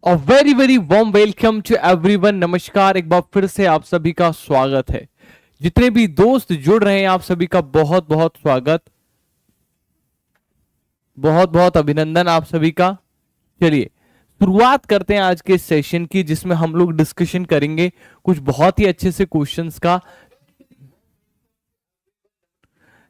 और very very warm welcome to everyone. नमस्कार, एक बार फिर से आप सभी का स्वागत है। जितने भी दोस्त जुड़ रहे हैं आप सभी का बहुत बहुत स्वागत, बहुत बहुत अभिनंदन आप सभी का। चलिए शुरुआत करते हैं आज के सेशन की, जिसमें हम लोग डिस्कशन करेंगे कुछ बहुत ही अच्छे से क्वेश्चंस का।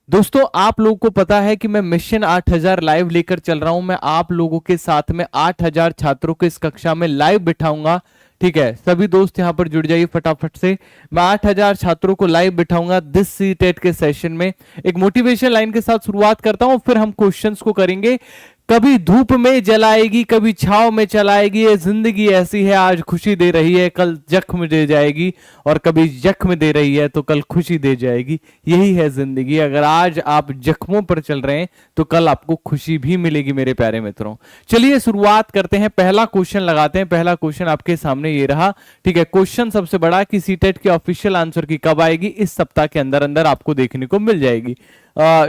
दोस्तों आप लोगों को पता है कि मैं मिशन 8000 लाइव लेकर चल रहा हूं। मैं आप लोगों के साथ में 8000 छात्रों को इस कक्षा में लाइव बिठाऊंगा। ठीक है, सभी दोस्त यहां पर जुड़ जाइए फटाफट से। मैं 8000 छात्रों को लाइव बिठाऊंगा दिस सी टेट के सेशन में। एक मोटिवेशन लाइन के साथ शुरुआत करता हूं, फिर हम क्वेश्चंस को करेंगे। कभी धूप में जलाएगी, कभी छाव में चलाएगी, ये जिंदगी ऐसी है, आज खुशी दे रही है कल जख्म दे जाएगी, और कभी जख्म दे रही है तो कल खुशी दे जाएगी। यही है जिंदगी। अगर आज आप जख्मों पर चल रहे हैं तो कल आपको खुशी भी मिलेगी मेरे प्यारे मित्रों। चलिए शुरुआत करते हैं, पहला क्वेश्चन लगाते हैं। पहला क्वेश्चन आपके सामने ये रहा। ठीक है, क्वेश्चन सबसे बड़ा कि सीटेट की ऑफिशियल आंसर की कब आएगी? इस सप्ताह के अंदर अंदर आपको देखने को मिल जाएगी।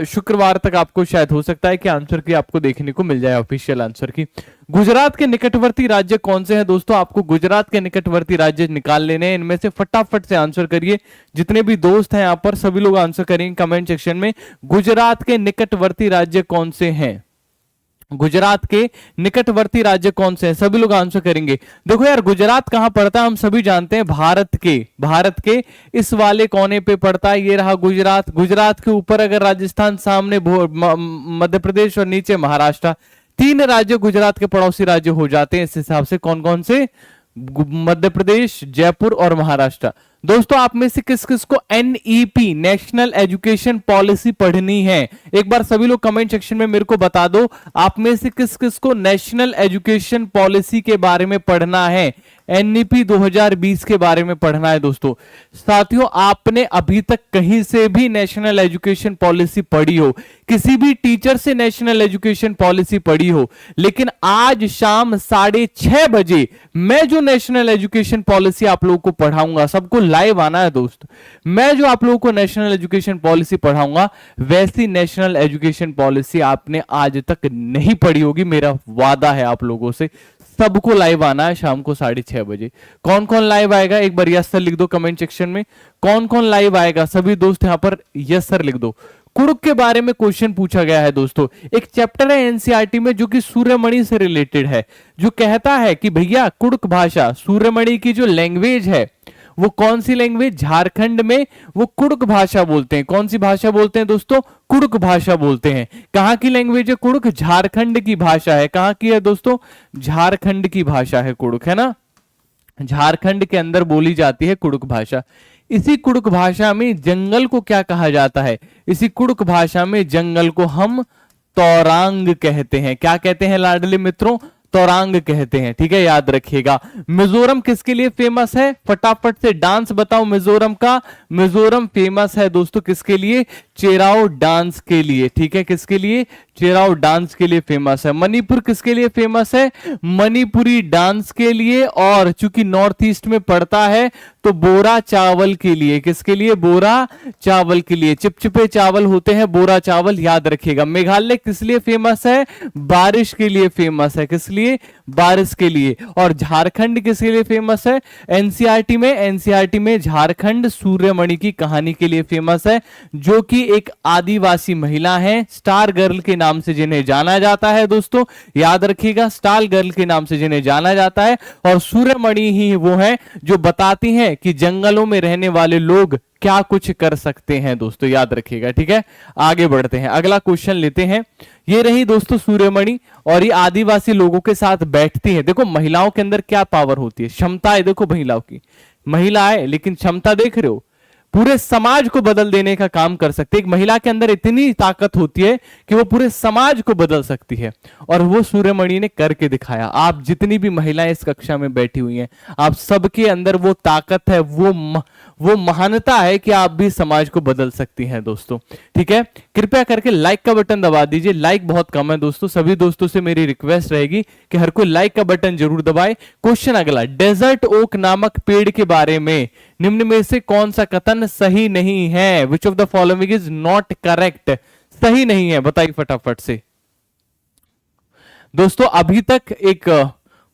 शुक्रवार तक आपको शायद हो सकता है कि आंसर की आपको देखने को मिल जाए, ऑफिशियल आंसर की। गुजरात के निकटवर्ती राज्य कौन से हैं? दोस्तों आपको गुजरात के निकटवर्ती राज्य निकाल लेने हैं। इनमें से फटाफट से आंसर करिए। जितने भी दोस्त हैं यहाँ पर सभी लोग आंसर करेंगे कमेंट सेक्शन में। गुजरात के निकटवर्ती राज्य कौन से हैं? गुजरात के निकटवर्ती राज्य कौन से हैं? सभी लोग आंसर करेंगे। देखो यार, गुजरात कहां पड़ता है हम सभी जानते हैं, भारत के इस वाले कोने पे पड़ता है। ये रहा गुजरात। गुजरात के ऊपर अगर राजस्थान, सामने मध्य प्रदेश और नीचे महाराष्ट्र। तीन राज्य गुजरात के पड़ोसी राज्य हो जाते हैं। इस हिसाब से कौन कौन से? मध्य प्रदेश, जयपुर और महाराष्ट्र। दोस्तों आप में से किस किस को एनईपी नेशनल एजुकेशन पॉलिसी पढ़नी है? एक बार सभी लोग कमेंट सेक्शन में मेरे को बता दो, आप में से किस किस को नेशनल एजुकेशन पॉलिसी के बारे में पढ़ना है? एनईपी 2020 के बारे में पढ़ना है। दोस्तों साथियों, आपने अभी तक कहीं से भी नेशनल एजुकेशन पॉलिसी पढ़ी हो, किसी भी टीचर से नेशनल एजुकेशन पॉलिसी पढ़ी हो, लेकिन आज शाम 6:30 बजे मैं जो नेशनल एजुकेशन पॉलिसी आप लोगों को पढ़ाऊंगा, सबको लाइव आना है दोस्त। मैं जो आप लोगों को नेशनल एजुकेशन पॉलिसी पढ़ाऊंगा वैसी नेशनल एजुकेशन पॉलिसी आपने आज तक नहीं पढ़ी होगी। मेरा वादा है आप लोगों से, सबको लाइव आना है शाम को 6:30 बजे। कौन कौन लाइव आएगा एक बार यस सर लिख दो कमेंट सेक्शन में। कौन कौन लाइव आएगा सभी दोस्त यहां पर यस सर लिख दो। कुड़ुक के बारे में क्वेश्चन पूछा गया है दोस्तों। एक चैप्टर है एनसीईआरटी में जो कि सूर्यमणि से रिलेटेड है, जो कहता है कि भैया कुड़ुक भाषा, सूर्यमणि की जो लैंग्वेज है वो कौन सी लैंग्वेज? झारखंड में वो कुड़ुक भाषा बोलते हैं। कौन सी भाषा बोलते हैं दोस्तों? कुड़ुक भाषा बोलते हैं। कहां की लैंग्वेज है कुड़ुक? झारखंड की भाषा है। कहां की है दोस्तों? झारखंड की भाषा है कुड़ुक, है ना। झारखंड के अंदर बोली जाती है कुड़ुक भाषा। इसी कुड़ुक भाषा में जंगल को क्या कहा जाता है? इसी कुड़ुक भाषा में जंगल को हम तोरांग कहते हैं। क्या कहते हैं लाडले मित्रों? तोरांग कहते हैं। ठीक है, याद रखिएगा। मिजोरम किसके लिए फेमस है? फटाफट से डांस बताओ मिजोरम का। मिजोरम फेमस है दोस्तों किसके लिए? चेराओ डांस के लिए। ठीक है, किसके लिए? चेराओ डांस के लिए फेमस है। मणिपुर किसके लिए फेमस है? मणिपुरी डांस के लिए। और चूंकि नॉर्थ ईस्ट में पड़ता है तो बोरा चावल के लिए। किसके लिए? बोरा चावल के लिए। चिपचिपे चावल होते हैं, बोरा चावल, याद रखिएगा। मेघालय किस लिए फेमस है? बारिश के लिए फेमस है। किस लिए? बारिश के लिए। और झारखंड किसके लिए फेमस है? एनसीईआरटी में झारखंड सूर्यमणि की कहानी के लिए फेमस है, जो कि एक आदिवासी महिला है, स्टार गर्ल के नाम से जिन्हें जाना जाता है। दोस्तों याद रखिएगा, स्टार गर्ल के नाम से जिन्हें जाना जाता है। और सूर्यमणि ही वो है जो बताती हैं कि जंगलों में रहने वाले लोग क्या कुछ कर सकते हैं। दोस्तों याद रखिएगा। ठीक है, आगे बढ़ते हैं, अगला क्वेश्चन लेते हैं। ये रही दोस्तों सूर्यमणि, और ये आदिवासी लोगों के साथ बैठती है। देखो महिलाओं के अंदर क्या पावर होती है, क्षमता है। देखो महिलाओं की, महिला है लेकिन क्षमता देख रहे हो, पूरे समाज को बदल देने का काम कर सकती है। एक महिला के अंदर इतनी ताकत होती है कि वो पूरे समाज को बदल सकती है, और वो सूर्यमणि ने करके दिखाया। आप जितनी भी महिलाएं इस कक्षा में बैठी हुई हैं, आप सबके अंदर वो ताकत है, वो महानता है कि आप भी समाज को बदल सकती हैं दोस्तों। ठीक है, कृपया करके लाइक का बटन दबा दीजिए। लाइक बहुत कम है दोस्तों, सभी दोस्तों से मेरी रिक्वेस्ट रहेगी कि हर कोई लाइक का बटन जरूर दबाए। क्वेश्चन अगला, डेजर्ट ओक नामक पेड़ के बारे में निम्न में से कौन सा कथन सही नहीं है? Which of the following is not correct? सही नहीं है, बताइए फटाफट से। दोस्तों अभी तक एक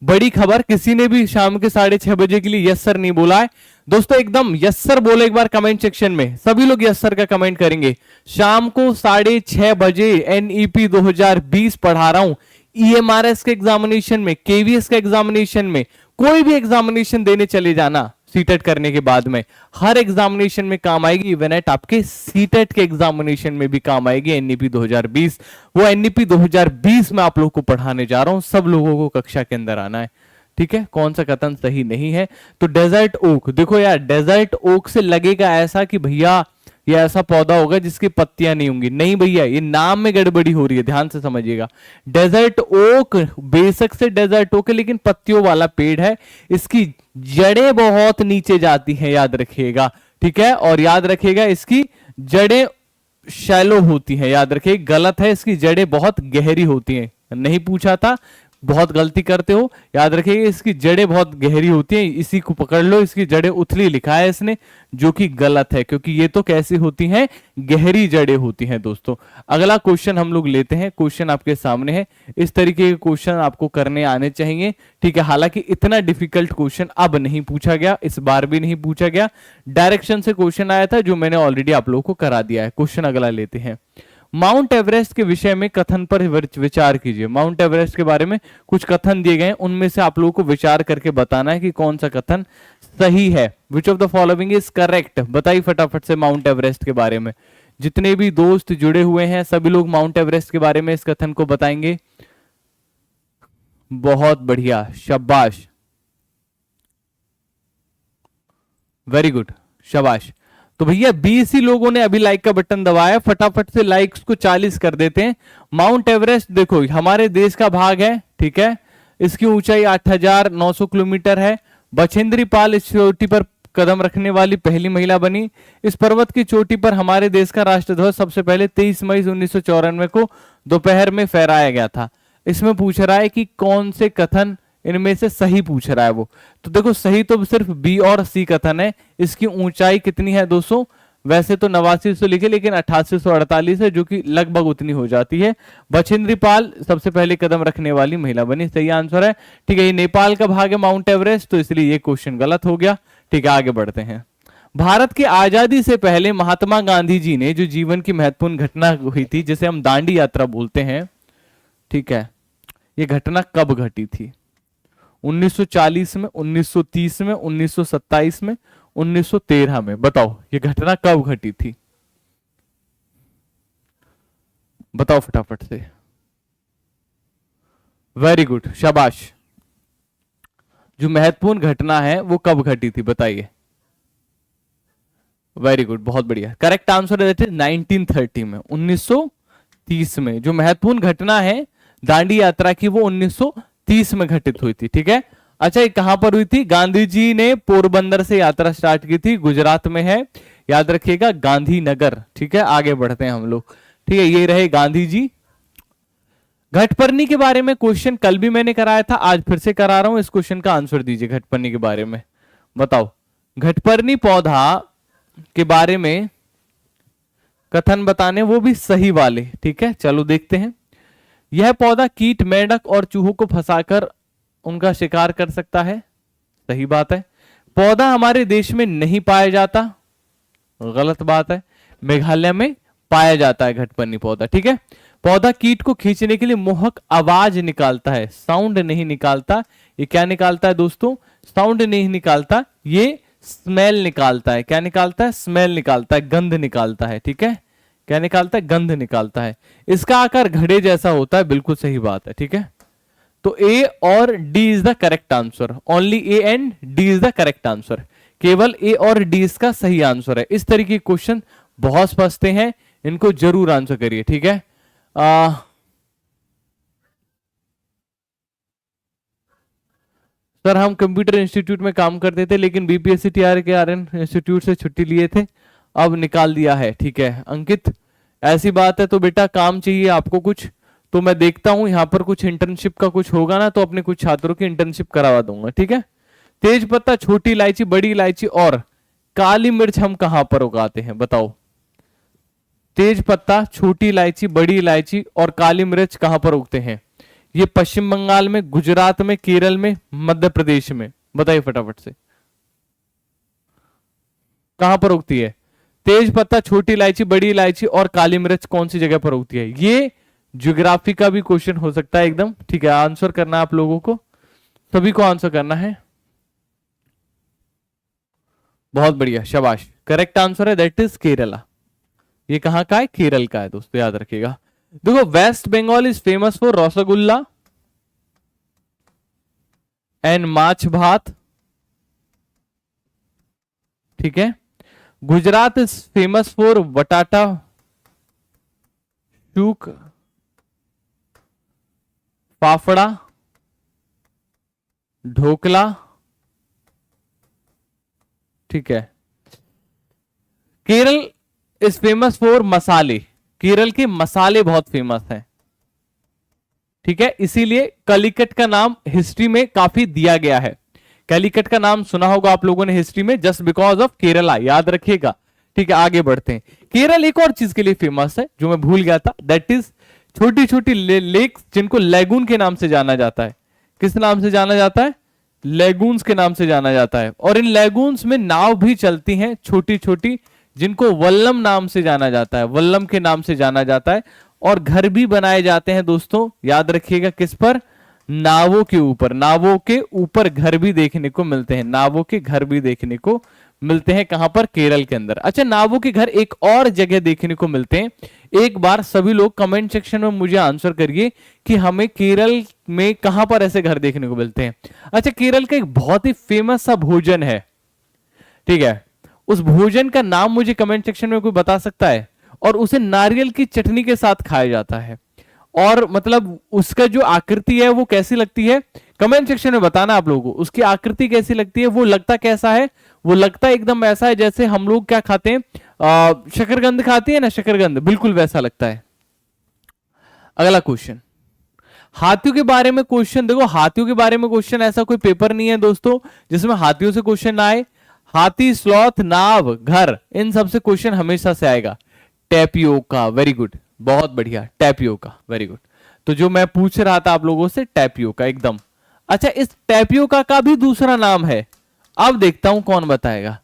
बड़ी खबर, किसी ने भी शाम के 6:30 के लिए यस सर नहीं बोला है दोस्तों। एकदम यस सर बोलो एक बार कमेंट सेक्शन में, सभी लोग यस सर का कमेंट करेंगे। शाम को 6:30 एनईपी 2020 पढ़ा रहा हूं। ईएमआरएस के एग्जामिनेशन में, केवीएस के एग्जामिनेशन में, कोई भी एग्जामिनेशन देने चले जाना सीटेट करने के बाद में, हर एग्जामिनेशन में काम आएगी। इवन एट आपके सीटेट के एग्जामिनेशन में भी काम आएगी एनईपी 2020। वो एनईपी 2020 में आप लोगों को पढ़ाने जा रहा हूं, सब लोगों को कक्षा के अंदर आना है, ठीक है। कौन सा कथन सही नहीं है? तो डेजर्ट ओक, देखो यार डेजर्ट ओक से लगेगा ऐसा कि भैया ये ऐसा पौधा होगा जिसकी पत्तियां नहीं होंगी, नहीं भैया, ये नाम में गड़बड़ी हो रही है, ध्यान से समझिएगा। डेजर्ट ओक बेशक से डेजर्ट ओक है, लेकिन पत्तियों वाला पेड़ है, इसकी जड़ें बहुत नीचे जाती हैं, याद रखिएगा, ठीक है। और याद रखिएगा इसकी जड़ें शैलो होती हैं, याद रखिए, गलत है, इसकी जड़ें बहुत गहरी होती हैं। नहीं पूछा था, बहुत गलती करते हो, याद रखिए इसकी जड़ें बहुत गहरी होती हैं, इसी को पकड़ लो, इसकी जड़ें उथली लिखा है इसने, जो कि गलत है, क्योंकि ये तो कैसी होती हैं, गहरी जड़ें होती हैं दोस्तों। अगला क्वेश्चन हम लोग लेते हैं, क्वेश्चन आपके सामने है, इस तरीके के क्वेश्चन आपको करने आने चाहिए, ठीक है। हालांकि इतना डिफिकल्ट क्वेश्चन अब नहीं पूछा गया, इस बार भी नहीं पूछा गया, डायरेक्शन से क्वेश्चन आया था जो मैंने ऑलरेडी आप लोगों को करा दिया है। क्वेश्चन अगला लेते हैं, माउंट एवरेस्ट के विषय में कथन पर विचार कीजिए। माउंट एवरेस्ट के बारे में कुछ कथन दिए गए हैं, उनमें से आप लोगों को विचार करके बताना है कि कौन सा कथन सही है। Which of the following is correct, बताइए फटाफट से माउंट एवरेस्ट के बारे में। जितने भी दोस्त जुड़े हुए हैं सभी लोग माउंट एवरेस्ट के बारे में इस कथन को बताएंगे। बहुत बढ़िया, शाबाश, वेरी गुड, शाबाश। तो भैया 20 ही लोगों ने अभी लाइक का बटन दबाया, फटाफट से लाइक्स को 40 कर देते हैं। माउंट एवरेस्ट देखो हमारे देश का भाग है, ठीक है, इसकी ऊंचाई 8,900 किलोमीटर है। बछेंद्री पाल इस चोटी पर कदम रखने वाली पहली महिला बनी। इस पर्वत की चोटी पर हमारे देश का राष्ट्रध्वज सबसे पहले 23 मई 1994 को दोपहर में फहराया गया था। इसमें पूछ रहा है कि कौन से कथन इनमें से सही पूछ रहा है वो। तो देखो सही तो सिर्फ बी और सी कथन है। इसकी ऊंचाई कितनी है 200, वैसे तो 8900 लिखे लेकिन 8848 है, जो कि लगभग उतनी हो जाती है। बछेंद्री पाल सबसे पहले कदम रखने वाली महिला बनी, सही आंसर है, ठीक है। ये नेपाल का भाग है माउंट एवरेस्ट, तो इसलिए ये क्वेश्चन गलत हो गया, ठीक है। आगे बढ़ते हैं। भारत की आजादी से पहले महात्मा गांधी जी ने जो जीवन की महत्वपूर्ण घटना हुई थी, जिसे हम दांडी यात्रा बोलते हैं, ठीक है, ये घटना कब घटी थी? 1940 में, 1930 में, 1927 में, 1913 में, बताओ ये घटना कब घटी थी? बताओ फटाफट से। वेरी गुड, शाबाश। जो महत्वपूर्ण घटना है वो कब घटी थी बताइए। वेरी गुड, बहुत बढ़िया, करेक्ट आंसर है 1930 में, 1930 में। जो महत्वपूर्ण घटना है दांडी यात्रा की वो 1930 में घटित हुई थी, ठीक है। अच्छा ये कहां पर हुई थी? गांधी जी ने पोरबंदर से यात्रा स्टार्ट की थी, गुजरात में है, याद रखिएगा, गांधीनगर, ठीक है। आगे बढ़ते हैं हम लोग, ठीक है। ये रहे गांधी जी। घटपर्णी के बारे में क्वेश्चन कल भी मैंने कराया था, आज फिर से करा रहा हूं, इस क्वेश्चन का आंसर दीजिए। घटपर्णी के बारे में बताओ, घटपर्णी पौधा के बारे में कथन बताने, वो भी सही वाले, ठीक है। चलो देखते हैं। यह पौधा कीट, मेंढक और चूहों को फंसाकर उनका शिकार कर सकता है, सही बात है। पौधा हमारे देश में नहीं पाया जाता, गलत बात है, मेघालय में पाया जाता है घटपर्णी पौधा, ठीक है। पौधा कीट को खींचने के लिए मोहक आवाज निकालता है, साउंड नहीं निकालता। ये क्या निकालता है दोस्तों? साउंड नहीं निकालता, ये स्मेल निकालता है। क्या निकालता है? स्मेल निकालता है, गंध निकालता है, ठीक है। क्या निकालता है? गंध निकालता है। इसका आकार घड़े जैसा होता है, बिल्कुल सही बात है, ठीक है। तो ए और D is the correct answer, only A and D is the correct answer. केवल ए और डी इसका सही आंसर है। इस तरीके के क्वेश्चन बहुत फंसते हैं, इनको जरूर आंसर करिए, ठीक है। सर हम कंप्यूटर इंस्टीट्यूट में काम करते थे, लेकिन बीपीएससी टीआर के आरएन इंस्टीट्यूट से छुट्टी लिए थे, अब निकाल दिया है, ठीक है। अंकित ऐसी बात है तो बेटा काम चाहिए आपको कुछ, तो मैं देखता हूं यहाँ पर कुछ इंटर्नशिप का कुछ होगा ना, तो अपने कुछ छात्रों की इंटर्नशिप करवा दूंगा, ठीक है। तेज पत्ता, छोटी इलायची, बड़ी इलायची और काली मिर्च हम कहां पर उगाते हैं बताओ? तेज पत्ता, छोटी इलायची, बड़ी इलायची और काली मिर्च कहां पर उगते हैं? ये पश्चिम बंगाल में, गुजरात में, केरल में, मध्य प्रदेश में? बताइए फटाफट से, कहां पर उगती है? तेज पत्ता, छोटी इलायची, बड़ी इलायची और काली मिर्च कौन सी जगह पर उगती है? ये ज्योग्राफी का भी क्वेश्चन हो सकता है एकदम, ठीक है। आंसर करना आप लोगों को, सभी को आंसर करना है। बहुत बढ़िया, शाबाश, करेक्ट आंसर है, दैट इज केरला। ये कहां का है? केरल का है दोस्तों, याद रखिएगा। देखो, West Bengal is famous for rasgulla and machh bhat, ठीक है। Gujarat is famous for batata shaak, fafda, dhokla, ठीक है। केरल इज फेमस फॉर मसाले, केरल के मसाले बहुत फेमस हैं, ठीक है। इसीलिए कलिकट का नाम हिस्ट्री में काफी दिया गया है। कैलिकट का नाम सुना होगा आप लोगों ने हिस्ट्री में, जस्ट बिकॉज ऑफ केरला, याद रखिएगा, ठीक है। आगे बढ़ते हैं। केरल एक और चीज के लिए फेमस है जो मैं भूल गया था, दैट इज छोटी छोटी लेक्स जिनको लेगून के नाम से जाना जाता है। किस नाम से जाना जाता है? लेगून्स के नाम से जाना जाता है। और इन लेगून्स में नाव भी चलती हैं छोटी छोटी, जिनको वल्लम नाम से जाना जाता है, वल्लम के नाम से जाना जाता है। और घर भी बनाए जाते हैं दोस्तों, याद रखिएगा, किस पर? नावों के ऊपर। नावों के ऊपर घर भी देखने को मिलते हैं, नावों के घर भी देखने को मिलते हैं। कहां पर? केरल के अंदर। अच्छा, नावों के घर एक और जगह देखने को मिलते हैं। एक बार सभी लोग कमेंट सेक्शन में मुझे आंसर करिए कि हमें केरल में कहां पर ऐसे घर देखने को मिलते हैं। अच्छा, केरल का एक बहुत ही फेमस सा भोजन है, ठीक है, उस भोजन का नाम मुझे कमेंट सेक्शन में कोई बता सकता है? और उसे नारियल की चटनी के साथ खाया जाता है। और मतलब उसका जो आकृति है वो कैसी लगती है, कमेंट सेक्शन में बताना आप लोगों को। उसकी आकृति कैसी लगती है, वो लगता कैसा है? वो लगता एकदम ऐसा है जैसे हम लोग क्या खाते हैं, शकरकंद खाते हैं ना, शकरकंद, बिल्कुल वैसा लगता है। अगला क्वेश्चन, हाथियों के बारे में क्वेश्चन। देखो, हाथियों के बारे में क्वेश्चन ऐसा कोई पेपर नहीं है दोस्तों जिसमें हाथियों से क्वेश्चन ना आए। हाथी, स्लॉथ, नाव, घर, इन सब से क्वेश्चन हमेशा से आएगा। टैपियोका, वेरी गुड, बहुत बढ़िया, टैपियोका, वेरी गुड। तो जो मैं पूछ रहा था आप लोगों से, टैपियोका एकदम। अच्छा, इस टैपियोका का भी दूसरा नाम है, अब देखता हूं कौन बताएगा।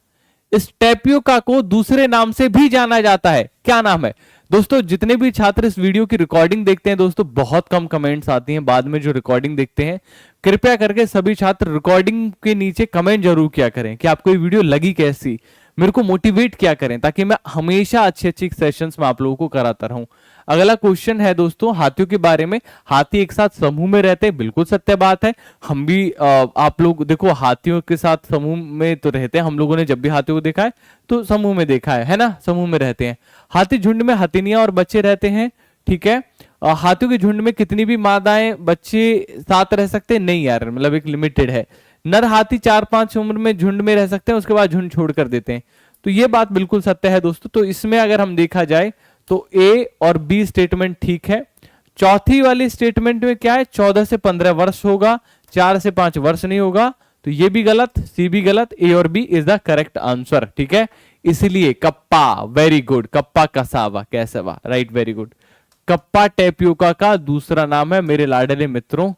इस टैपियोका को दूसरे नाम से भी जाना जाता है, क्या नाम है दोस्तों? जितने भी छात्र इस वीडियो की रिकॉर्डिंग देखते हैं दोस्तों, बहुत कम कमेंट्स आती हैं बाद में जो रिकॉर्डिंग देखते हैं। कृपया करके सभी छात्र रिकॉर्डिंग के नीचे कमेंट जरूर किया करें कि आपको ये वीडियो लगी कैसी, मेरे को मोटिवेट क्या करें, ताकि मैं हमेशा अच्छी अच्छी सेशंस में आप लोगों को कराता रहूं। अगला क्वेश्चन है दोस्तों हाथियों के बारे में। हाथी एक साथ समूह में रहते हैं, बिल्कुल सत्य बात है। हम भी आप लोग देखो, हाथियों के साथ समूह में तो रहते हैं। हम लोगों ने जब भी हाथियों को देखा है तो समूह में देखा है ना, समूह में रहते हैं। हाथी झुंड में हथिनियां और बच्चे रहते हैं, ठीक है। हाथियों के झुंड में कितनी भी मादाएं बच्चे साथ रह सकते हैं? नहीं यार, मतलब एक लिमिटेड है। नर हाथी 4-5 उम्र में झुंड में रह सकते हैं, उसके बाद झुंड छोड़ कर देते हैं। तो ये बात बिल्कुल सत्य है दोस्तों। तो इसमें अगर हम देखा जाए तो ए और बी स्टेटमेंट ठीक है। चौथी वाली स्टेटमेंट में क्या है? 14 से 15 वर्ष होगा, 4 से 5 वर्ष नहीं होगा। तो ये भी गलत, सी भी गलत, ए और B is the correct answer, ठीक है। इसलिए kappa, very good, kappa cassava, cassava, right, very good. Kappa tapioca का दूसरा नाम है मेरे लाडले मित्रों।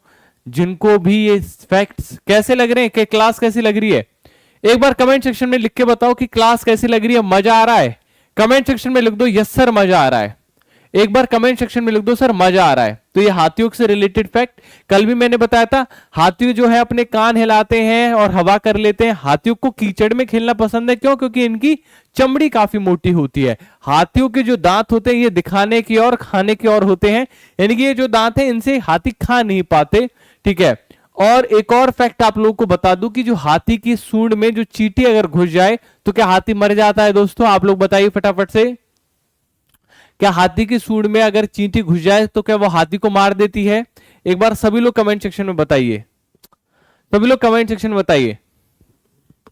जिनको भी ये फैक्ट्स कैसे लग रहे हैं, कि क्लास कैसी लग रही है, एक बार कमेंट सेक्शन में लिख के बताओ कि क्लास कैसी लग रही है, मजा आ रहा है? कमेंट सेक्शन में लिख दो यस सर मजा आ रहा है। एक बार कमेंट सेक्शन में लिख दो सर मजा आ रहा है। तो ये हाथियों से रिलेटेड फैक्ट, कल भी मैंने बताया था, हाथियों जो है अपने कान हिलाते हैं और हवा कर लेते हैं। हाथियों को कीचड़ में खेलना पसंद है, क्यों? क्योंकि इनकी चमड़ी काफी मोटी होती है। हाथियों के जो दांत होते हैं ये दिखाने की और खाने की और होते हैं, यानी कि ये जो दांत है इनसे हाथी खा नहीं पाते, ठीक है। और एक और फैक्ट आप लोगों को बता दूं कि जो हाथी की सूंड में जो चींटी अगर घुस जाए तो क्या हाथी मर जाता है दोस्तों? आप लोग बताइए फटाफट से, क्या हाथी की सूंड में अगर चींटी घुस जाए तो क्या वो हाथी को मार देती है? एक बार सभी लोग कमेंट सेक्शन में बताइए, सभी लोग कमेंट सेक्शन में बताइए,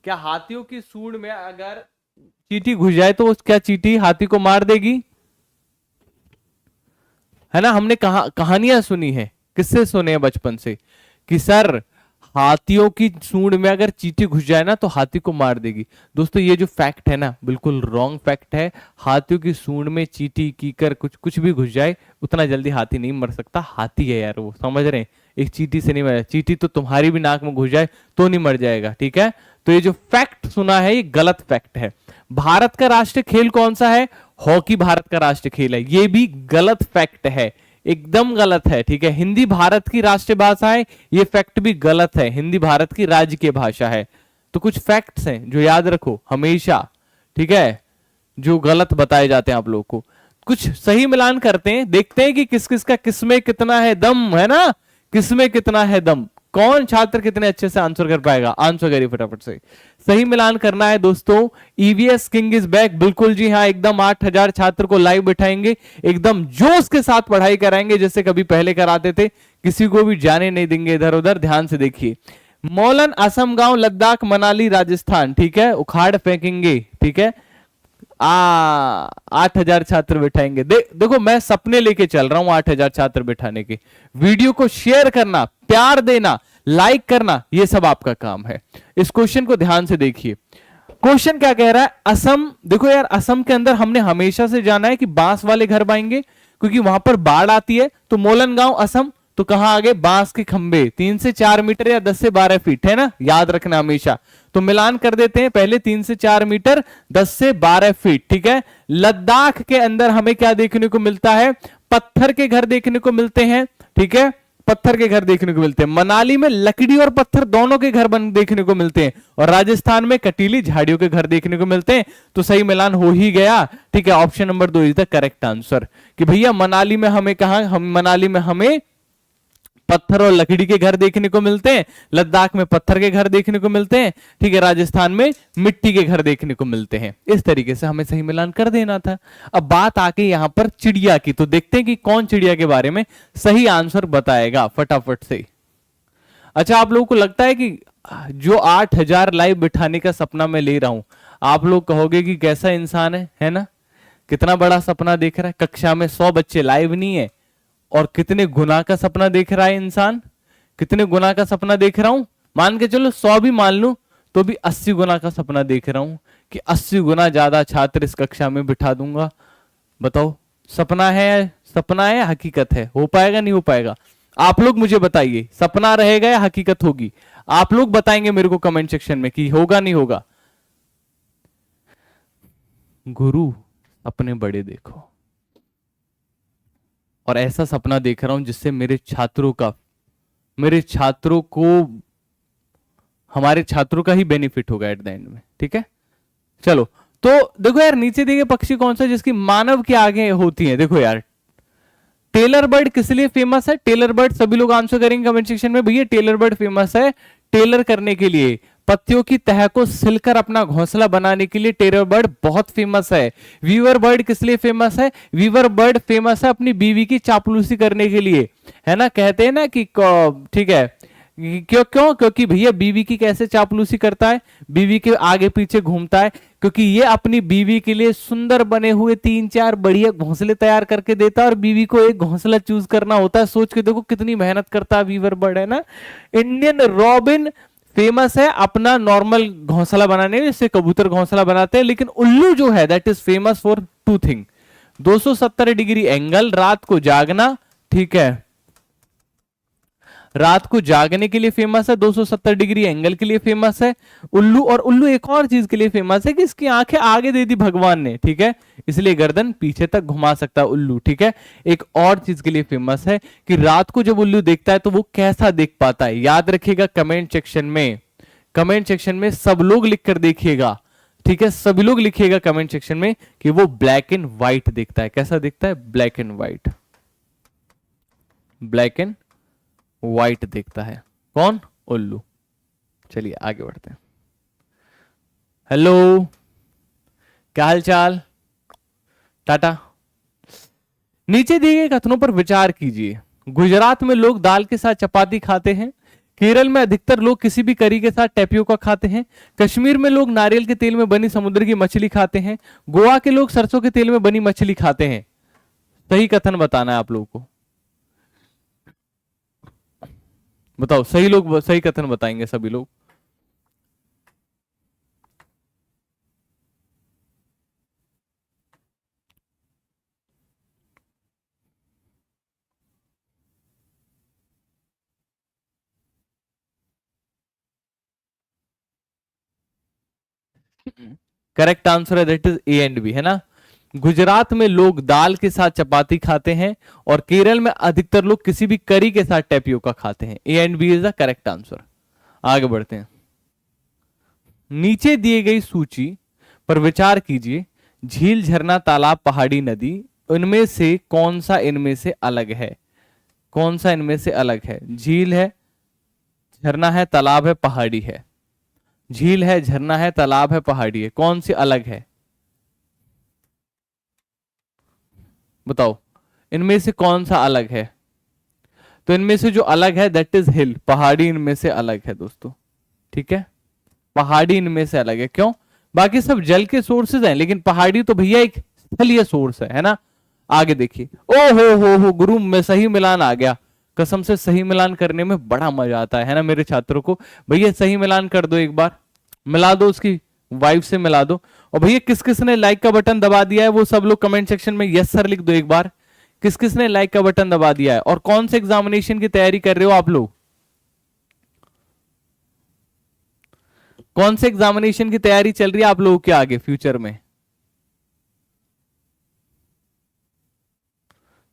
क्या हाथियों की सूंड में अगर चींटी घुस जाए तो क्या चींटी हाथी को मार देगी? है ना, हमने कहानियां सुनी है, किससे सुने हैं बचपन से, कि सर हाथियों की सूंड में अगर चींटी घुस जाए ना तो हाथी को मार देगी। दोस्तों ये जो फैक्ट है ना बिल्कुल रॉन्ग फैक्ट है। हाथियों की सूंड में चींटी कीकर कुछ कुछ भी घुस जाए उतना जल्दी हाथी नहीं मर सकता। हाथी है यार वो, समझ रहे हैं, एक चींटी से नहीं मर। चींटी तो तुम्हारी भी नाक में घुस जाए तो नहीं मर जाएगा, ठीक है। तो ये जो फैक्ट सुना है ये गलत फैक्ट है। भारत का राष्ट्रीय खेल कौन सा है? हॉकी भारत का राष्ट्रीय खेल है, ये भी गलत फैक्ट है, एकदम गलत है, ठीक है। हिंदी भारत की राष्ट्रीय भाषा है, ये फैक्ट भी गलत है, हिंदी भारत की राज्य की भाषा है। तो कुछ फैक्ट्स हैं जो याद रखो हमेशा, ठीक है, जो गलत बताए जाते हैं आप लोगों को। कुछ सही मिलान करते हैं, देखते हैं कि किस किस का किसमें कितना है दम, है ना, किसमें कितना है दम, कौन छात्र कितने अच्छे से आंसर कर पाएगा। आंसर करिए फटाफट से, सही मिलान करना है दोस्तों। ईवीएस किंग इज बैक, बिल्कुल जी हाँ, एकदम 8000 छात्र को लाइव बिठाएंगे, एकदम जोश के साथ पढ़ाई कराएंगे जैसे कभी पहले कराते थे, किसी को भी जाने नहीं देंगे इधर उधर। ध्यान से देखिए, मौलन असम गांव लद्दाख मनाली राजस्थान, ठीक है, उखाड़ फेंकेंगे, ठीक है। 8000 छात्र बिठाएंगे। देखो मैं सपने लेके चल रहा हूं 8000 छात्र बिठाने के। वीडियो को शेयर करना, प्यार देना, लाइक करना, ये सब आपका काम है। इस क्वेश्चन को ध्यान से देखिए, क्वेश्चन क्या कह रहा है। असम, देखो यार असम के अंदर हमने हमेशा से जाना है कि बांस वाले घर पाएंगे क्योंकि वहां पर बाढ़ आती है। तो मोलन गांव असम, तो कहां आगे, बांस के खंबे 3 से 4 मीटर या 10 से 12 फीट, है ना, याद रखना हमेशा। तो मिलान कर देते हैं, पहले 3 से 4 मीटर, 10 से 12 फीट, ठीक है। लद्दाख के अंदर हमें क्या देखने को मिलता है? पत्थर के घर देखने को मिलते हैं, ठीक है, पत्थर के घर देखने को मिलते हैं। मनाली में लकड़ी और पत्थर दोनों के घर बन देखने को मिलते हैं, और राजस्थान में कटीली झाड़ियों के घर देखने को मिलते हैं। तो सही मिलान हो ही गया, ठीक है। Option number 2 is the correct answer, कि भैया मनाली में हमें कहा, हम मनाली में हमें पत्थर और लकड़ी के घर देखने को मिलते हैं, लद्दाख में पत्थर के घर देखने को मिलते हैं, ठीक है, राजस्थान में मिट्टी के घर देखने को मिलते हैं। इस तरीके से हमें सही मिलान कर देना था। अब बात आके यहां पर चिड़िया की, तो देखते हैं कि कौन चिड़िया के बारे में सही आंसर बताएगा फटाफट से। अच्छा, आप लोगों को लगता है कि जो 8000 लाइव बिठाने का सपना मैं ले रहा हूं, आप लोग कहोगे कि कैसा इंसान है ना, कितना बड़ा सपना देख रहा है। कक्षा में 100 बच्चे लाइव नहीं है और कितने गुना का सपना देख रहा है इंसान, कितने गुना का सपना देख रहा हूं, मान के चलो 100 भी मान लूं तो भी 80 गुना का सपना देख रहा हूं कि 80 गुना ज्यादा छात्र इस कक्षा में बिठा दूंगा। बताओ सपना है, सपना है हकीकत है, हो पाएगा नहीं हो पाएगा? आप लोग मुझे बताइए, सपना रहेगा या हकीकत होगी? आप लोग बताएंगे मेरे को कमेंट सेक्शन में कि होगा नहीं होगा। गुरु अपने बड़े देखो, और ऐसा सपना देख रहा हूं जिससे मेरे छात्रों को, हमारे छात्रों का ही बेनिफिट होगा एट द एंड में, ठीक है। चलो तो देखो यार, नीचे देखिए पक्षी कौन सा जिसकी मानव के आगे होती है। देखो यार, टेलर बर्ड किस लिए फेमस है? टेलर बर्ड, सभी लोग आंसर करेंगे कमेंट सेक्शन में। भैया टेलर बर्ड फेमस है टेलर करने के लिए, पत्तियों की तह को सिलकर अपना घोंसला बनाने के लिए टेलर बर्ड बहुत फेमस है। वीवर बर्ड किस लिए फेमस है? वीवर बर्ड फेमस है अपनी बीवी की चापलूसी करने के लिए, है ना। कहते हैं ना कि ठीक है, क्यों? क्योंकि भैया बीवी की कैसे चापलूसी करता है? बीवी के आगे पीछे घूमता है, क्योंकि ये अपनी बीवी के लिए सुंदर बने हुए 3-4 बढ़िया घोंसले तैयार करके देता है और बीवी को एक घोंसला चूज करना होता है। सोच के देखो कितनी मेहनत करता है वीवर बर्ड, है ना। इंडियन रॉबिन फेमस है अपना नॉर्मल घोंसला बनाने में, इससे कबूतर घोंसला बनाते हैं। लेकिन उल्लू जो है that is famous for 2 thing, 270 degree angle, रात को जागना, ठीक है, रात को जागने के लिए फेमस है, 270 डिग्री एंगल के लिए फेमस है उल्लू। और उल्लू एक और चीज के लिए फेमस है कि इसकी आंखें आगे दे दी भगवान ने, ठीक है, इसलिए गर्दन पीछे तक घुमा सकता है उल्लू, ठीक है। एक और चीज के लिए फेमस है कि रात को जब उल्लू देखता है तो वो कैसा देख पाता है, याद रखिएगा कमेंट सेक्शन में, कमेंट सेक्शन में सब लोग लिख कर देखिएगा, ठीक है, सभी लोग लिखिएगा कमेंट सेक्शन में कि वो ब्लैक एंड व्हाइट देखता है। कैसा देखता है? Black and white, black and white देखता है। कौन? उल्लू। चलिए आगे बढ़ते हैं। हेलो, क्या हाल चाल, टाटा। नीचे दिए गए कथनों पर विचार कीजिए। गुजरात में लोग दाल के साथ चपाती खाते हैं, केरल में अधिकतर लोग किसी भी करी के साथ टैपियोका खाते हैं, कश्मीर में लोग नारियल के तेल में बनी समुद्र की मछली खाते हैं, गोवा के लोग सरसों के तेल में बनी मछली खाते हैं। सही कथन बताना है आप लोगों को। बताओ, सही लोग सही कथन बताएंगे सभी लोग। करेक्ट आंसर है that is A and B, है ना। गुजरात में लोग दाल के साथ चपाती खाते हैं और केरल में अधिकतर लोग किसी भी करी के साथ टैपियोका खाते हैं। A and B is the correct answer. आगे बढ़ते हैं। नीचे दिए गई सूची पर विचार कीजिए। झील, झरना, तालाब, पहाड़ी, नदी, इनमें से कौन सा इनमें से अलग है? कौन सा इनमें से अलग है? झील है, झरना है, तालाब है, पहाड़ी है। झील है, झरना है, तालाब है, पहाड़ी है, कौन सी अलग है? बताओ, इनमें से कौन सा अलग है? तो इनमें से जो अलग है दैट इज हिल, पहाड़ी इनमें से अलग है दोस्तों। ठीक है, पहाड़ी इनमें से अलग है। क्यों? बाकी सब जल के सोर्सेज हैं, लेकिन पहाड़ी तो भैया एक स्थलीय सोर्स है ना। आगे देखिए। ओ हो गुरु, में सही मिलान आ गया। कसम से सही मिलान करने में बड़ा मजा आता है ना मेरे छात्रों को। भैया सही मिलान कर दो, एक बार मिला दो, उसकी वाइफ से मिला दो। और भैया किस किस ने लाइक का बटन दबा दिया है वो सब लोग कमेंट सेक्शन में यस सर लिख दो एक बार। किस किस ने लाइक का बटन दबा दिया है और कौन से एग्जामिनेशन की तैयारी कर रहे हो आप लोग? कौन से एग्जामिनेशन की तैयारी चल रही है आप लोगों के आगे फ्यूचर में?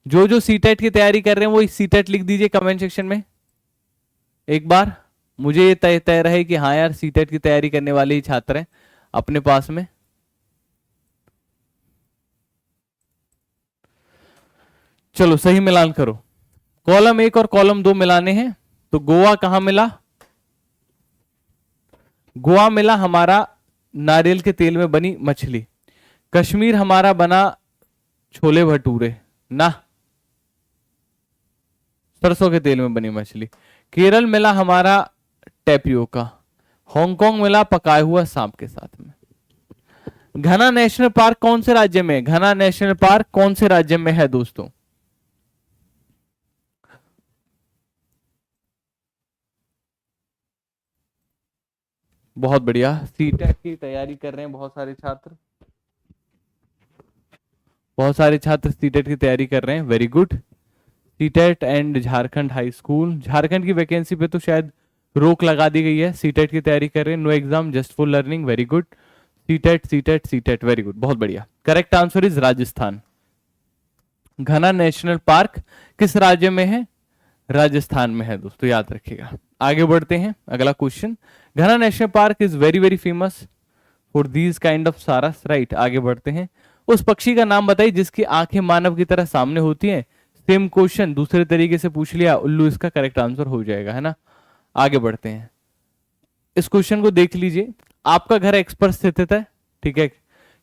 जो जो सीटेट की तैयारी कर रहे हैं वो सीटेट लिख दीजिए कमेंट सेक्शन में एक बार। मुझे ये तय तय रहे कि हाँ यार सीटेट की तैयारी करने वाले ही छात्र हैं अपने पास में। चलो सही मिलान करो। कॉलम 1 और कॉलम 2 मिलाने हैं। तो गोवा कहां मिला? गोवा मिला हमारा नारियल के तेल में बनी मछली। कश्मीर हमारा बना छोले भटूरे ना, सरसों के तेल में बनी मछली। केरल मिला हमारा टैपियोका। हांगकांग मिला पकाया हुआ सांप के साथ में। घना नेशनल पार्क कौन से राज्य में है? घना नेशनल पार्क कौन से राज्य में है दोस्तों? बहुत बढ़िया, सीटेट की तैयारी कर रहे हैं बहुत सारे छात्र। बहुत सारे छात्र सीटेट की तैयारी कर रहे हैं, very good. CTET and Jharkhand high school. Jharkhand की वैकेंसी पे तो शायद रोक लगा दी गई है। सीटेट की तैयारी कर रहे हैं, no exam just for learning, very good. CTET CTET CTET, very good, बहुत बढ़िया। Correct answer is Rajasthan. Ghana National park किस राज्य में है? राजस्थान में है दोस्तों, याद रखिएगा। आगे बढ़ते हैं, अगला क्वेश्चन। घना National park is very very famous for these kind of सारस, राइट। आगे बढ़ते हैं। उस पक्षी का नाम बताइए जिसकी आंखें मानव की तरह सामने होती हैं। सेम क्वेश्चन दूसरे तरीके से पूछ लिया, उल्लू इसका करेक्ट आंसर हो जाएगा, है ना। आगे बढ़ते हैं। इस क्वेश्चन को देख लीजिए। आपका घर एक्स पर स्थित है, ठीक है।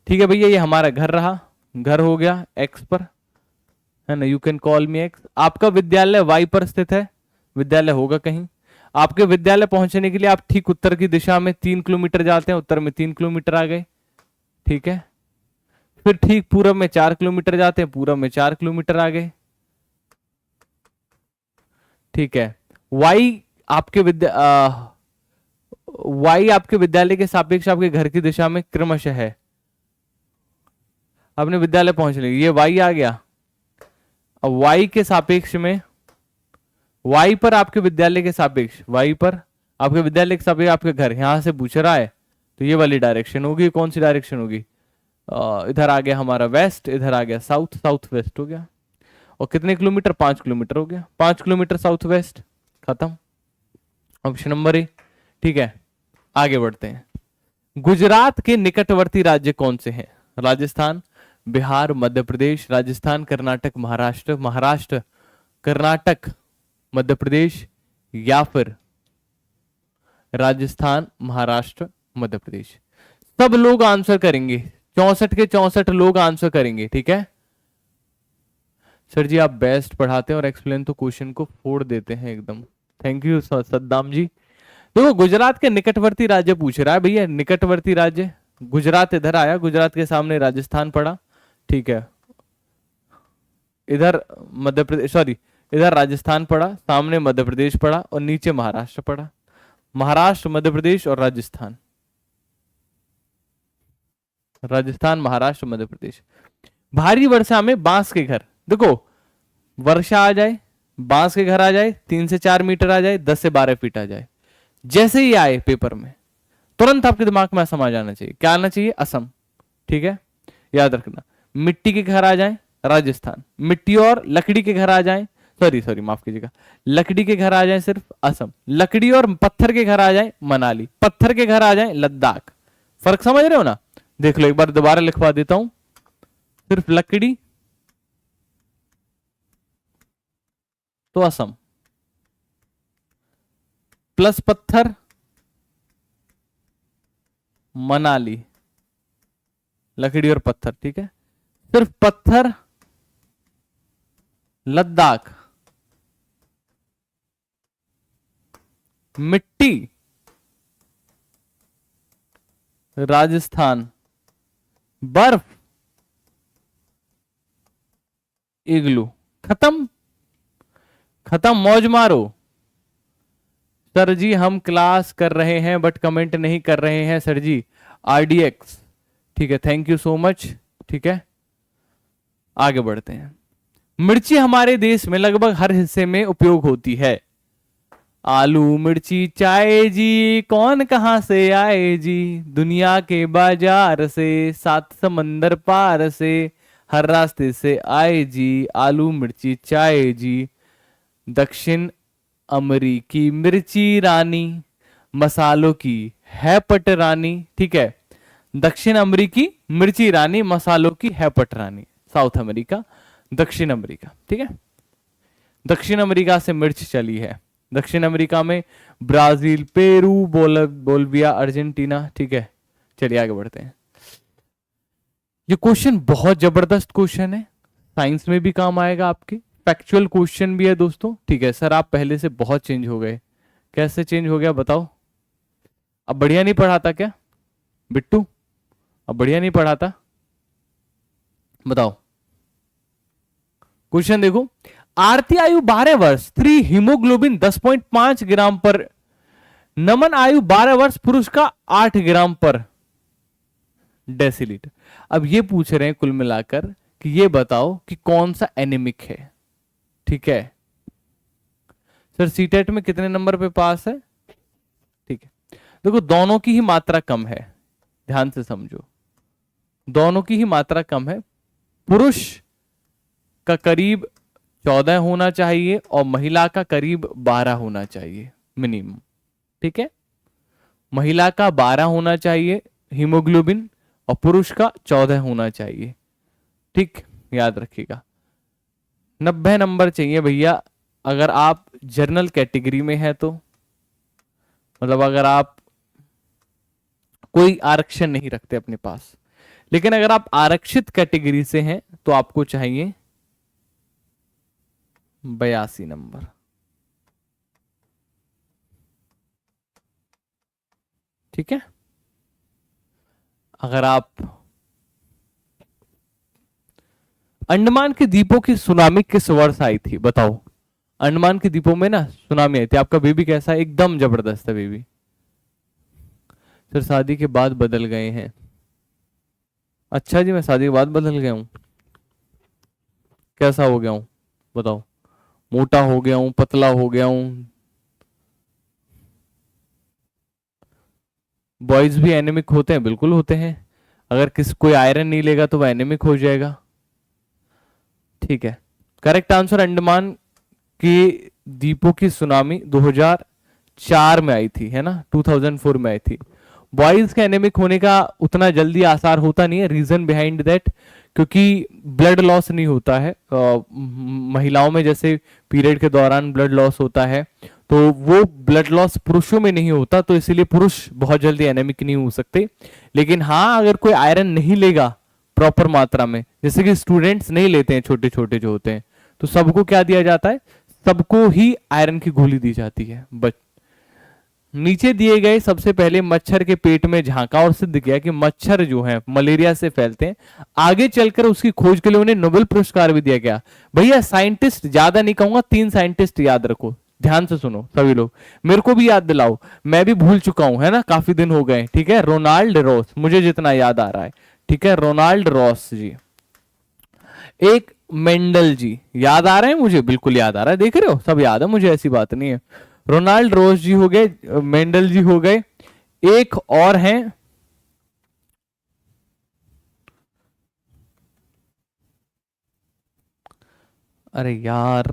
ठीक है भैया, ये हमारा घर रहा, घर हो गया एक्स पर, है ना। You can call me x. आपका विद्यालय वाई पर स्थित है, विद्यालय होगा कहीं। आपके विद्यालय पहुंचने के लिए आप ठीक उत्तर की दिशा में 3 किलोमीटर जाते हैं, उत्तर में 3 किलोमीटर आ गए, ठीक है। फिर ठीक पूरब में 4 किलोमीटर जाते हैं, पूरब में 4 किलोमीटर आ गए, ठीक है। वाई आपके वाई आपके विद्यालय के सापेक्ष आपके घर की दिशा में क्रमशः है। अपने विद्यालय पहुंचने ये वाई आ गया। अब वाई के सापेक्ष में, वाई पर आपके विद्यालय के सापेक्ष, वाई पर आपके विद्यालय के सापेक्ष आपके घर, यहां से पूछ रहा है तो ये वाली डायरेक्शन होगी। कौन सी डायरेक्शन होगी? इधर आ गया हमारा वेस्ट, इधर आ गया साउथ, साउथ वेस्ट हो गया। और कितने किलोमीटर? 5 किलोमीटर हो गया, 5 किलोमीटर साउथ वेस्ट, खत्म। ऑप्शन नंबर ए, ठीक है। आगे बढ़ते हैं। गुजरात के निकटवर्ती राज्य कौन से हैं? राजस्थान, बिहार, मध्य प्रदेश, राजस्थान, कर्नाटक, महाराष्ट्र, महाराष्ट्र, कर्नाटक, मध्य प्रदेश, या फिर राजस्थान, महाराष्ट्र, मध्य प्रदेश। सब लोग आंसर करेंगे, 64 के 64 लोग आंसर करेंगे, ठीक है। सर जी आप बेस्ट पढ़ाते हैं और एक्सप्लेन तो क्वेश्चन को फोड़ देते हैं एकदम, थैंक यू सद्दाम जी। देखो गुजरात के निकटवर्ती राज्य पूछ रहा है भैया, निकटवर्ती राज्य गुजरात इधर आया, गुजरात के सामने राजस्थान पड़ा, ठीक है। इधर मध्य प्रदेश, सॉरी इधर राजस्थान पड़ा, सामने मध्य प्रदेश पड़ा और नीचे महाराष्ट्र पड़ा। महाराष्ट्र, मध्य प्रदेश और राजस्थान, राजस्थान, महाराष्ट्र, मध्य प्रदेश। भारी वर्षा में बांस के घर, देखो वर्षा आ जाए, बांस के घर आ जाए, 3 से 4 मीटर आ जाए, 10 से 12 फीट आ जाए, जैसे ही आए पेपर में तुरंत आपके दिमाग में असम आ जाना चाहिए। क्या आना चाहिए? असम। ठीक है, याद रखना। मिट्टी के घर आ जाए राजस्थान, मिट्टी और लकड़ी के घर आ जाए, सॉरी माफ कीजिएगा, लकड़ी के घर आ जाए सिर्फ असम, लकड़ी और पत्थर के घर आ जाए मनाली, पत्थर के घर आ जाए लद्दाख। फर्क समझ रहे हो ना? देख लो, एक बार दोबारा लिखवा देता हूं, सिर्फ लकड़ी तो असम, प्लस पत्थर मनाली, लकड़ी और पत्थर। ठीक है, सिर्फ पत्थर लद्दाख, मिट्टी राजस्थान, बर्फ इग्लू। खत्म, खत्म, मौज मारो। सर जी हम क्लास कर रहे हैं बट कमेंट नहीं कर रहे हैं सर जी, आरडीएक्स। ठीक है, थैंक यू सो मच। ठीक है, आगे बढ़ते हैं। मिर्ची हमारे देश में लगभग हर हिस्से में उपयोग होती है। आलू मिर्ची चाय जी, कौन कहां से आए जी, दुनिया के बाजार से, 7 समंदर पार से, हर रास्ते से आए जी, आलू मिर्ची चाय जी। दक्षिण अमेरिकी मिर्ची रानी, मसालों की है पटरानी। ठीक है, दक्षिण अमेरिकी मिर्ची रानी, मसालों की है पटरानी। साउथ अमेरिका, दक्षिण अमेरिका। ठीक है, दक्षिण अमेरिका से मिर्च चली है। दक्षिण अमेरिका में ब्राजील, पेरू, बोल्विया, अर्जेंटीना। ठीक है, चलिए आगे बढ़ते हैं। ये क्वेश्चन बहुत जबरदस्त क्वेश्चन है, साइंस में भी काम आएगा आपके, फैक्चुअल क्वेश्चन भी है दोस्तों। ठीक है, सर आप पहले से बहुत चेंज हो गए, कैसे चेंज हो गया बताओ? अब बढ़िया नहीं पढ़ाता क्या बिट्टू? अब बढ़िया नहीं पढ़ाता? बताओ। क्वेश्चन देखो, आरती आयु 12 वर्ष, स्त्री हीमोग्लोबिन 10.5 ग्राम पर, नमन आयु 12 वर्ष, पुरुष का 8 ग्राम पर डेसीलीटर। अब ये पूछ रहे हैं कुल मिलाकर कि ये बताओ कि कौन सा एनीमिक है। ठीक है सर, सीटेट में कितने नंबर पे पास है? ठीक है, देखो दोनों की ही मात्रा कम है, ध्यान से समझो, दोनों की ही मात्रा कम है। पुरुष का करीब 14 होना चाहिए और महिला का करीब 12 होना चाहिए मिनिमम। ठीक है, महिला का 12 होना चाहिए हीमोग्लोबिन और पुरुष का 14 होना चाहिए। ठीक, याद रखिएगा। 90 नंबर चाहिए भैया अगर आप जनरल कैटेगरी में है तो, मतलब अगर आप कोई आरक्षण नहीं रखते अपने पास। लेकिन अगर आप आरक्षित कैटेगरी से हैं तो आपको चाहिए 82 नंबर। ठीक है, अगर आप अंडमान के द्वीपों की सुनामी किस वर्ष आई थी बताओ? अंडमान के द्वीपों में ना सुनामी आई थी। आपका बेबी कैसा है? एकदम जबरदस्त है बेबी। सर शादी के बाद बदल गए हैं। अच्छा जी, मैं शादी के बाद बदल गया हूं? कैसा हो गया हूं बताओ? मोटा हो गया हूं, पतला हो गया हूं? बॉयज भी एनीमिक होते हैं, बिल्कुल होते हैं। अगर कोई आयरन नहीं लेगा तो वह एनीमिक हो जाएगा। ठीक है, करेक्ट आंसर अंडमान के द्वीपों की सुनामी 2004 में आई थी, है ना, 2004 में आई थी। बॉयज के एनीमिक होने का उतना जल्दी आसार होता नहीं है। रीजन बिहाइंड दैट, क्योंकि ब्लड लॉस नहीं होता है। महिलाओं में जैसे पीरियड के दौरान ब्लड लॉस होता है, तो वो ब्लड लॉस पुरुषों में नहीं होता, तो इसीलिए पुरुष बहुत जल्दी एनीमिक नहीं हो सकते। लेकिन हाँ, अगर कोई आयरन नहीं लेगा प्रॉपर मात्रा में, जैसे कि स्टूडेंट्स नहीं लेते हैं, छोटे छोटे जो होते हैं, तो सबको क्या दिया जाता है? सबको ही आयरन की गोली दी जाती है। बट नीचे दिए गए सबसे पहले मच्छर के पेट में झांका और सिद्ध किया कि मच्छर जो है मलेरिया से फैलते हैं। आगे चलकर उसकी खोज के लिए उन्हें नोबेल पुरस्कार भी दिया गया। भैया साइंटिस्ट ज्यादा नहीं कहूंगा, 3 साइंटिस्ट याद रखो, ध्यान से सुनो सभी लोग, मेरे को भी याद दिलाओ, मैं भी भूल चुका हूं, है ना, काफी दिन हो गए। ठीक है, रोनाल्ड रॉस, मुझे जितना याद आ रहा है। ठीक है, रोनाल्ड रॉस जी। एक मेंडल जी, याद आ रहे हैं मुझे, बिल्कुल याद आ रहा है, देख रहे हो सब याद है मुझे, ऐसी बात नहीं है। रोनाल्ड रोज जी हो गए, मेंडल जी हो गए, एक और हैं, अरे यार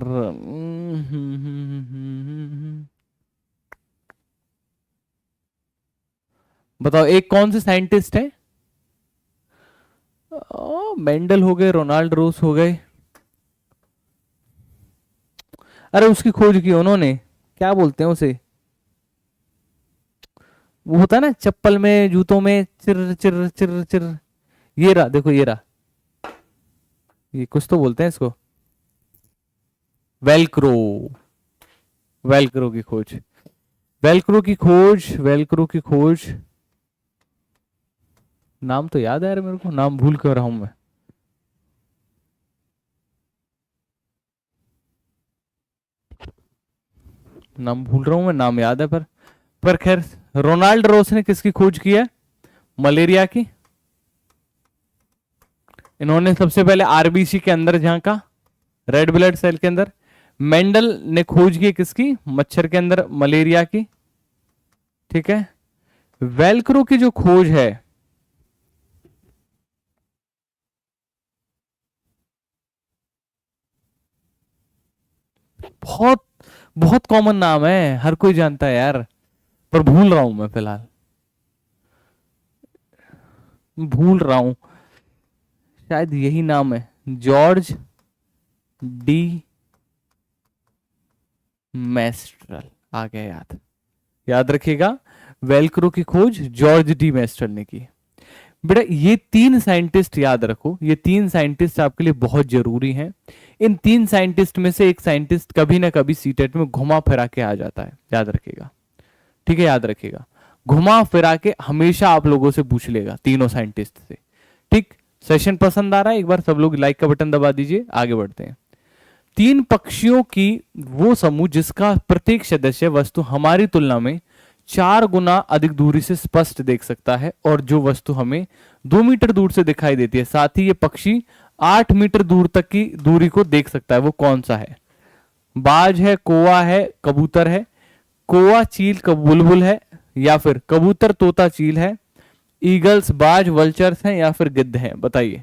बताओ एक कौन से साइंटिस्ट है? मेंडल हो गए, रोनाल्ड रोज हो गए, अरे उसकी खोज की उन्होंने, क्या बोलते हैं उसे, वो होता है ना चप्पल में जूतों में चिर चिर चिर चिर, ये रहा, देखो ये रहा, ये कुछ तो बोलते हैं इसको, वेलक्रो। वेलक्रो की खोज, वेलक्रो की खोज, वेलक्रो की खोज, नाम तो याद है यार मेरे को, नाम भूल क्यों रहा हूं मैं। नाम भूल रहा हूं मैं, नाम याद है पर खैर, रोनाल्ड रोस ने किसकी खोज की है? मलेरिया की। इन्होंने सबसे पहले आरबीसी के अंदर झांका, रेड ब्लड सेल के अंदर। मेंडल ने खोज की किसकी? मच्छर के अंदर मलेरिया की। ठीक है, वेलक्रो की जो खोज है, बहुत बहुत कॉमन नाम है, हर कोई जानता है यार, पर भूल रहा हूं मैं फिलहाल, भूल रहा हूं, शायद यही नाम है, जॉर्ज डी मेस्ट्रल। आ गया याद, याद रखिएगा, वेलक्रो की खोज जॉर्ज डी मेस्ट्रल ने की। बेटा ये 3 साइंटिस्ट याद रखो, ये 3 साइंटिस्ट आपके लिए बहुत जरूरी हैं। इन 3 साइंटिस्ट में से एक साइंटिस्ट कभी ना कभी सीटेट में घुमा फिरा के आ जाता है, याद रखिएगा। ठीक है, याद रखिएगा, घुमा फिरा के हमेशा आप लोगों से पूछ लेगा, तीनों साइंटिस्ट से। ठीक, सेशन पसंद आ रहा है? एक बार सब लोग लाइक का बटन दबा दीजिए, आगे बढ़ते हैं। 3 पक्षियों की वो समूह जिसका प्रत्येक सदस्य वस्तु हमारी तुलना में 4 गुना अधिक दूरी से स्पष्ट देख सकता है, और जो वस्तु हमें 2 मीटर दूर से दिखाई देती है, साथ ही ये पक्षी 8 मीटर दूर तक की दूरी को देख सकता है, वो कौन सा है? बाज है, कौवा है, कबूतर है, कौवा चील बुलबुल है, या फिर कबूतर तोता चील है, ईगल्स बाज वल्चर्स हैं, या फिर गिद्ध हैं? बताइए।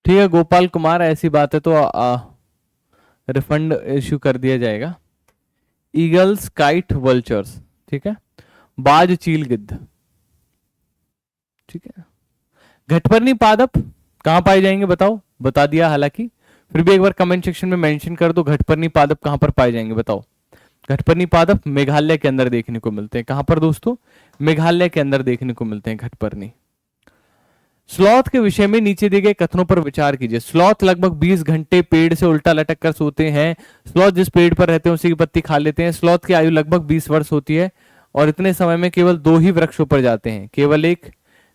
ठीक है गोपाल कुमार, ऐसी बात है तो रिफंड इश्यू कर दिया जाएगा। ईगल्स काइट वल्चर्स, ठीक है, बाज चील गिद्ध। ठीक है, घटपर्णी पादप कहां पाए जाएंगे बताओ? बता दिया हालांकि, फिर भी एक बार कमेंट सेक्शन में मेंशन कर दो, घटपर्णी पादप कहां पर पाए जाएंगे बताओ? घटपर्णी पादप मेघालय के अंदर देखने को मिलते हैं। कहां पर दोस्तों? मेघालय के अंदर देखने को मिलते हैं घटपर्णी। स्लॉथ के विषय में नीचे दिए गए कथनों पर विचार कीजिए। स्लॉथ लगभग 20 घंटे पेड़ से उल्टा लटक कर सोते हैं। स्लॉथ जिस पेड़ पर रहते हैं उसी की पत्ती खा लेते हैं। स्लॉथ की आयु लगभग 20 वर्ष होती है, और इतने समय में केवल 2 ही वृक्षों पर जाते हैं, केवल एक,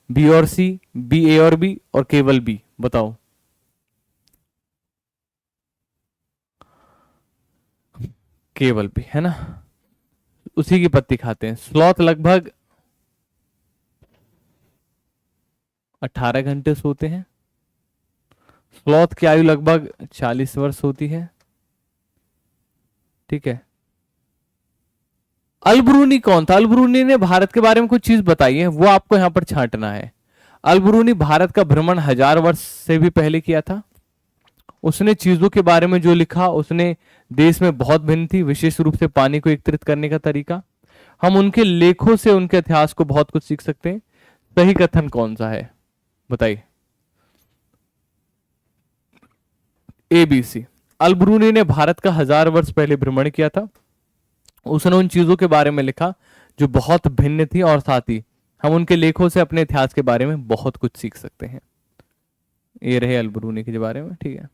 बी और सी, बी ए और बी, और केवल बी। बताओ। केवल बी, है ना, उसी की पत्ती खाते हैं। स्लॉथ लगभग 18 घंटे सोते हैं। स्लॉथ की आयु लगभग 40 वर्ष होती है। ठीक है, अलब्रूनी कौन था? अलब्रूनी ने भारत के बारे में कुछ चीज बताई है, वो आपको यहां पर छांटना है। अलब्रूनी भारत का भ्रमण 1000 वर्ष से भी पहले किया था। उसने चीजों के बारे में जो लिखा, उसने देश में बहुत भिन्न थी, विशेष रूप से पानी को एकत्रित करने का तरीका। हम उनके लेखों से उनके इतिहास को बहुत कुछ सीख सकते हैं। सही कथन कौन सा है बताइए? एबीसी। अलब्रूनी ने भारत का 1000 वर्ष पहले भ्रमण किया था। उसने उन चीजों के बारे में लिखा जो बहुत भिन्न थी, और साथ ही हम उनके लेखों से अपने इतिहास के बारे में बहुत कुछ सीख सकते हैं। ये रहे अल-बरूनी के बारे में, ठीक है।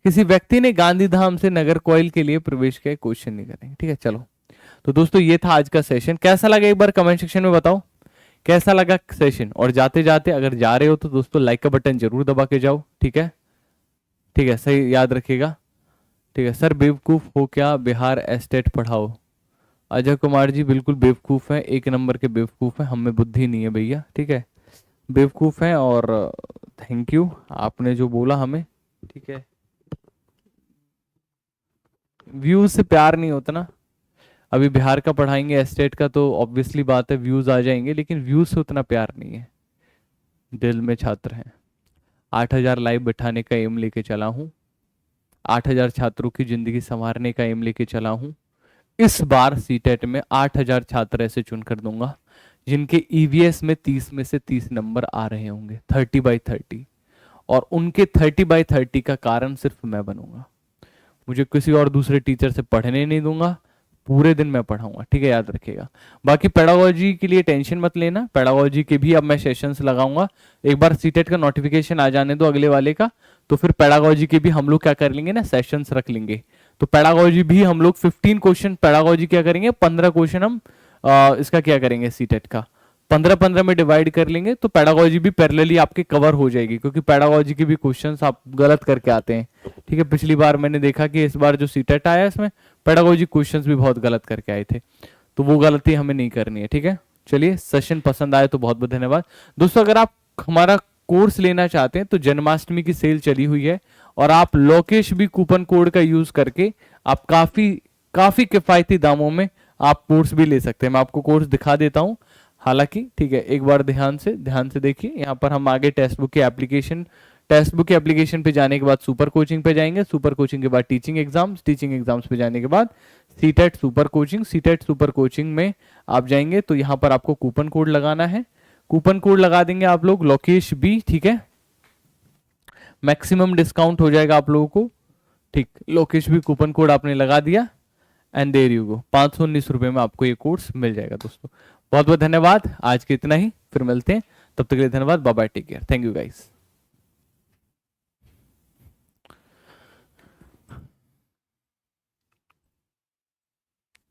किसी व्यक्ति ने गांधीधाम से नागरकोइल के लिए प्रवेश किया, क्वेश्चन नहीं करेंगे, ठीक है। चलो, तो दोस्तों ये था आज का सेशन। कैसा लगा एक बार कमेंट सेक्शन में बताओ कैसा लगा सेशन। और जाते जाते अगर जा रहे हो तो दोस्तों लाइक का बटन जरूर दबा के जाओ, ठीक है, ठीक है, सही याद रखिएगा, ठीक है। सर बेवकूफ हो क्या, बिहार एस्टेट पढ़ाओ। अजय कुमार जी बिल्कुल बेवकूफ है, एक नंबर के बेवकूफ है, हम में बुद्धि नहीं है भैया, ठीक है, बेवकूफ है। और थैंक यू आपने जो बोला हमें, ठीक है। व्यूज से प्यार नहीं होता ना, अभी बिहार का पढ़ाएंगे एस्टेट का तो ऑब्वियसली बात है व्यूज आ जाएंगे, लेकिन व्यूज से उतना प्यार नहीं है, दिल में छात्र हैं। 8,000 लाइव बिठाने का एम लेके चला हूं, 8,000 छात्रों की जिंदगी संवारने का एम लेके चला हूं। इस बार सीटेट में 8,000 छात्र ऐसे चुनकर दूंगा जिनके ईवीएस में 30 में से 30 नंबर आ रहे होंगे, 30/30, और उनके 30/30 का कारण सिर्फ मैं बनूंगा। मुझे किसी और दूसरे टीचर से पढ़ने नहीं दूंगा, पूरे दिन मैं पढ़ाऊंगा, ठीक है, याद रखिएगा। बाकी पेडागोजी के लिए टेंशन मत लेना, पेडागोजी के भी अब मैं सेशंस लगाऊंगा। एक बार सीटेट का नोटिफिकेशन आ जाने दो अगले वाले का, तो फिर पेडागोजी के भी हम लोग क्या कर लेंगे ना, सेशंस रख लेंगे। तो पेडागोजी भी हम लोग 15 क्वेश्चन पेडागोजी क्या करेंगे, 15 क्वेश्चन हम इसका क्या करेंगे, सीटेट का 15-15 में डिवाइड कर लेंगे, तो पेडागोजी भी पैरेलली आपके कवर हो जाएगी, क्योंकि पेडागोजी के भी क्वेश्चंस आप गलत करके आते हैं, ठीक है। पिछली बार मैंने देखा कि इस बार जो सीटेट आया इसमें पेडागोजी क्वेश्चंस भी बहुत गलत करके आए थे, तो वो गलती हमें नहीं करनी है, ठीक है। चलिए, सेशन पसंद आए तो बहुत बहुत धन्यवाद दोस्तों। अगर आप हमारा कोर्स लेना चाहते हैं तो जन्माष्टमी की सेल चली हुई है, और आप लोकेश भी कूपन कोड का यूज करके आप काफी किफायती दामों में आप कोर्स भी ले सकते हैं। मैं आपको कोर्स दिखा देता हूं हालांकि, ठीक है, एक बार ध्यान से देखिए। यहाँ पर हम आगे टेक्स्ट बुक के एप्लीकेशन पे जाने के बाद सुपर कोचिंग पे जाएंगे, सुपर कोचिंग के बाद टीचिंग एग्जाम्स पे जाने के बाद सीटेट सुपर कोचिंग में आप जाएंगे, तो यहाँ पर आपको कूपन कोड लगाना है। कूपन कोड लगा देंगे आप लोग लोकेश बी, ठीक है, मैक्सिमम डिस्काउंट हो जाएगा आप लोगों को, ठीक। लोकेश बी कूपन कोड आपने लगा दिया, एंड देयर यू गो, 519 रुपए में आपको ये कोर्स मिल जाएगा दोस्तों। बहुत बहुत धन्यवाद, आज के इतना ही, फिर मिलते हैं, तब तक के लिए धन्यवाद, bye bye, take care, thank you guys.